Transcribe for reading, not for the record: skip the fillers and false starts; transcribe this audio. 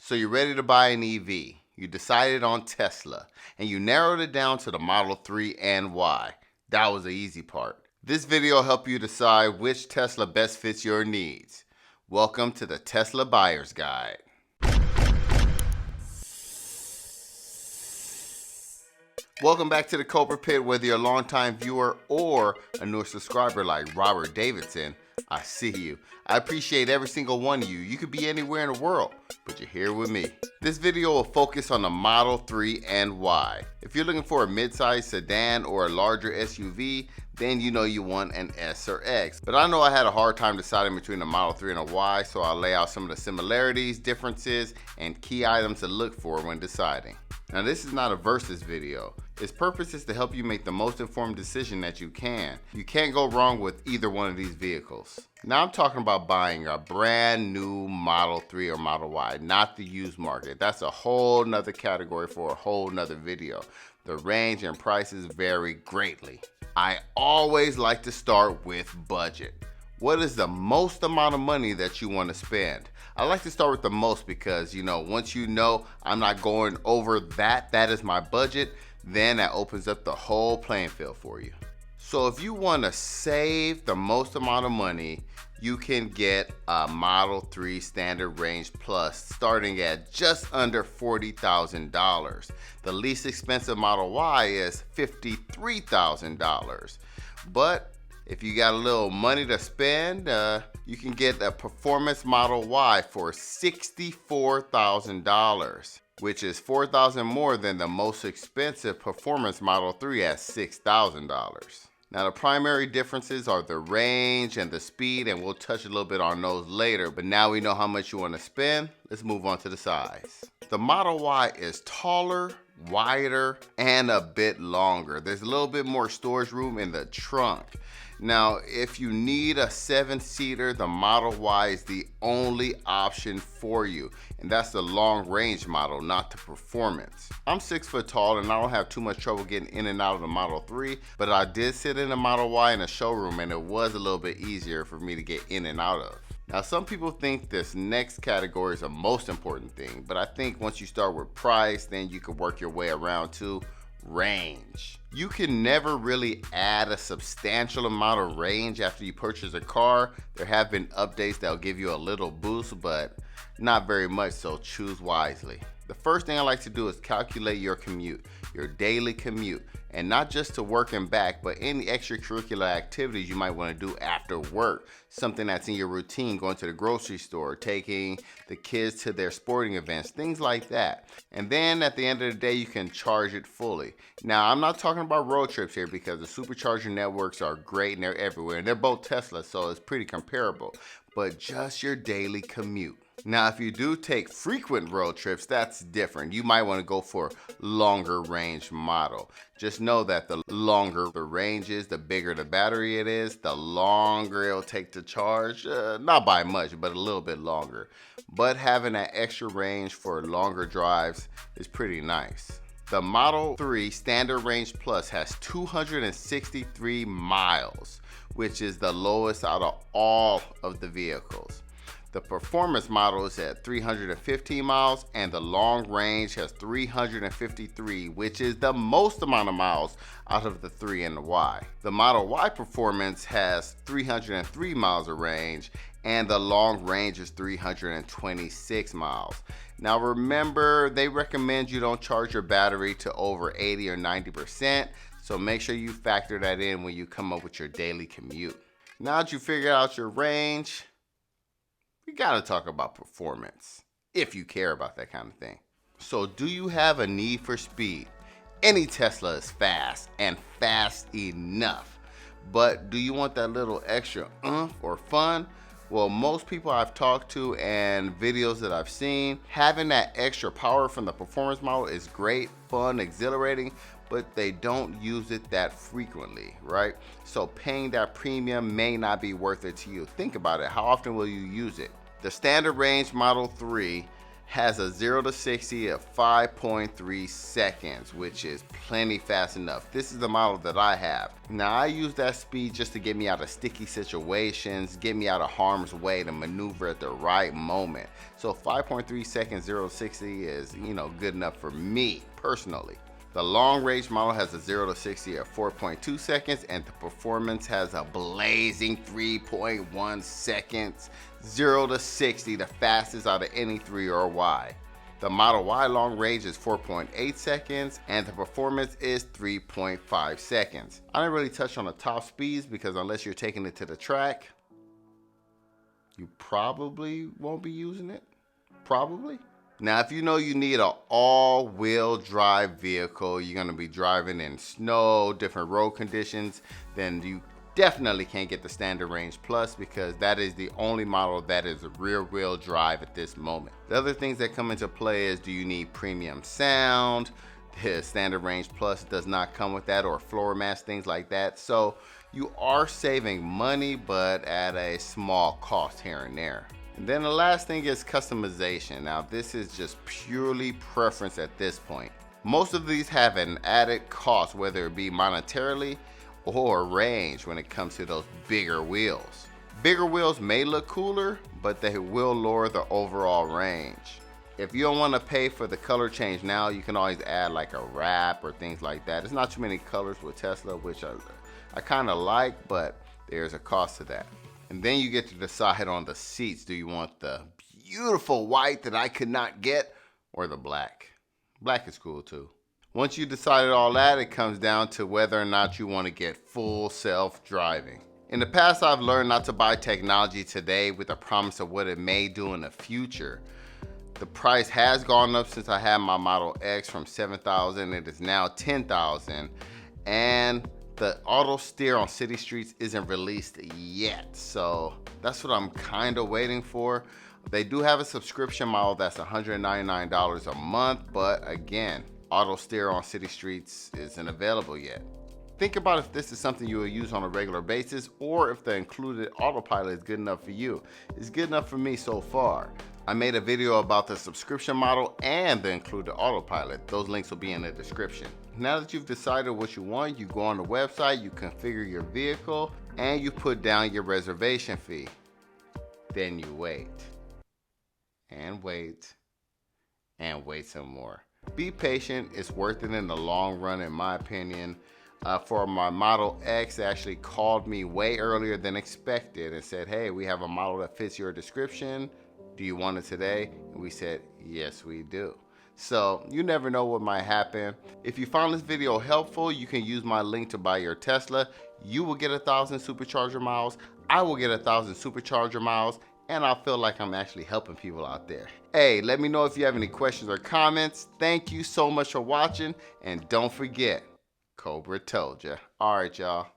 So you're ready to buy an EV. You decided on Tesla, and you narrowed it down to the Model 3 and why. That was the easy part. This video will help you decide which Tesla best fits your needs. Welcome to the Tesla Buyer's Guide. Welcome back to the Culprit Pit. Whether you're a longtime viewer or a newer subscriber like Robert Davidson, I see you. I appreciate every single one of you. You could be anywhere in the world, but you're here with me. This video will focus on the Model 3 and why. If you're looking for a mid-size sedan or a larger SUV, then you know you want an S or X. But I know I had a hard time deciding between a Model 3 and a Y, so I'll lay out some of the similarities, differences, and key items to look for when deciding. Now, this is not a versus video. Its purpose is to help you make the most informed decision that you can. You can't go wrong with either one of these vehicles. Now I'm talking about buying a brand new Model 3 or Model Y, not the used market. That's a whole nother category for a whole nother video. The range and prices vary greatly. I always like to start with budget. What is the most amount of money that you want to spend? I like to start with the most because, once you know I'm not going over that is my budget, then that opens up the whole playing field for you. So if you want to save the most amount of money, you can get a Model 3 Standard Range Plus starting at just under $40,000. The least expensive Model Y is $53,000. But if you got a little money to spend, you can get a Performance Model Y for $64,000, which is $4,000 more than the most expensive Performance Model 3 at $6,000. Now, the primary differences are the range and the speed, and we'll touch a little bit on those later, but now we know how much you want to spend. Let's move on to the size. The Model Y is taller, wider, and a bit longer. There's a little bit more storage room in the trunk. Now, if you need a 7-seater, the Model Y is the only option for you. And that's the long range model, not the performance. I'm 6 foot tall and I don't have too much trouble getting in and out of the Model 3, but I did sit in the Model Y in a showroom and it was a little bit easier for me to get in and out of. Now, some people think this next category is the most important thing, but I think once you start with price, then you can work your way around to range. You can never really add a substantial amount of range after you purchase a car. There have been updates that'll give you a little boost, but not very much, so choose wisely. The first thing I like to do is calculate your commute, your daily commute, and not just to work and back, but any extracurricular activities you might want to do after work. Something that's in your routine, going to the grocery store, taking the kids to their sporting events, things like that. And then at the end of the day, you can charge it fully. Now, I'm not talking about road trips here because the supercharger networks are great and they're everywhere. And they're both Tesla, so it's pretty comparable. But just your daily commute. Now, if you do take frequent road trips, that's different. You might want to go for longer range model. Just know that the longer the range is, the bigger the battery it is, the longer it'll take to charge. Not by much, but a little bit longer. But having that extra range for longer drives is pretty nice. The Model 3 Standard Range Plus has 263 miles, which is the lowest out of all of the vehicles. The performance model is at 315 miles and the long range has 353, which is the most amount of miles out of the 3 and the Y. The Model Y performance has 303 miles of range and the long range is 326 miles. Now remember, they recommend you don't charge your battery to over 80 or 90%, so make sure you factor that in when you come up with your daily commute. Now that you figured out your range, we gotta talk about performance, if you care about that kind of thing. So do you have a need for speed? Any Tesla is fast and fast enough. But do you want that little extra oomph or fun? Well, most people I've talked to and videos that I've seen, having that extra power from the performance model is great, fun, exhilarating, but they don't use it that frequently, right? So paying that premium may not be worth it to you. Think about it. How often will you use it? The Standard Range Model 3 has a 0 to 60 of 5.3 seconds, which is plenty fast enough. This is the model that I have. Now I use that speed just to get me out of sticky situations, get me out of harm's way to maneuver at the right moment. So 5.3 seconds 0 to 60 is, good enough for me personally. The long range model has a 0 to 60 of 4.2 seconds, and the performance has a blazing 3.1 seconds. 0 to 60, the fastest out of any 3 or Y. The Model Y long range is 4.8 seconds, and the performance is 3.5 seconds. I didn't really touch on the top speeds because unless you're taking it to the track, you probably won't be using it. Probably. Now, if you know you need an all-wheel drive vehicle, you're going to be driving in snow, different road conditions, then you definitely can't get the Standard Range Plus because that is the only model that is rear-wheel drive at this moment. The other things that come into play is, do you need premium sound? The Standard Range Plus does not come with that, or floor mats, things like that. So you are saving money, but at a small cost here and there. And then the last thing is customization. Now this is just purely preference at this point. Most of these have an added cost, whether it be monetarily or range when it comes to those bigger wheels. Bigger wheels may look cooler, but they will lower the overall range. If you don't want to pay for the color change now, you can always add like a wrap or things like that. There's not too many colors with Tesla, which I kind of like, but there's a cost to that. And then you get to decide on the seats. Do you want the beautiful white that I could not get, or the black? Black is cool too. Once you decided all that, it comes down to whether or not you want to get full self-driving. In the past, I've learned not to buy technology today with the promise of what it may do in the future. The price has gone up since I had my Model X from $7,000. It is now $10,000. And the auto steer on city streets isn't released yet, so that's what I'm kind of waiting for. They do have a subscription model that's $199 a month, but again, auto steer on city streets isn't available yet. Think about if this is something you will use on a regular basis, or if the included Autopilot is good enough for you. It's good enough for me so far. I made a video about the subscription model and the included Autopilot. Those links will be in the description. Now that you've decided what you want, you go on the website, you configure your vehicle, and you put down your reservation fee. Then you wait. And wait. And wait some more. Be patient. It's worth it in the long run, in my opinion. For my Model X, they actually called me way earlier than expected and said, hey, we have a model that fits your description. Do you want it today? And we said, yes, we do. So you never know what might happen. If you found this video helpful, you can use my link to buy your Tesla. You will get 1,000 supercharger miles. I will get 1,000 supercharger miles. And I feel like I'm actually helping people out there. Hey, let me know if you have any questions or comments. Thank you so much for watching. And don't forget, Cobra told ya. All right, y'all.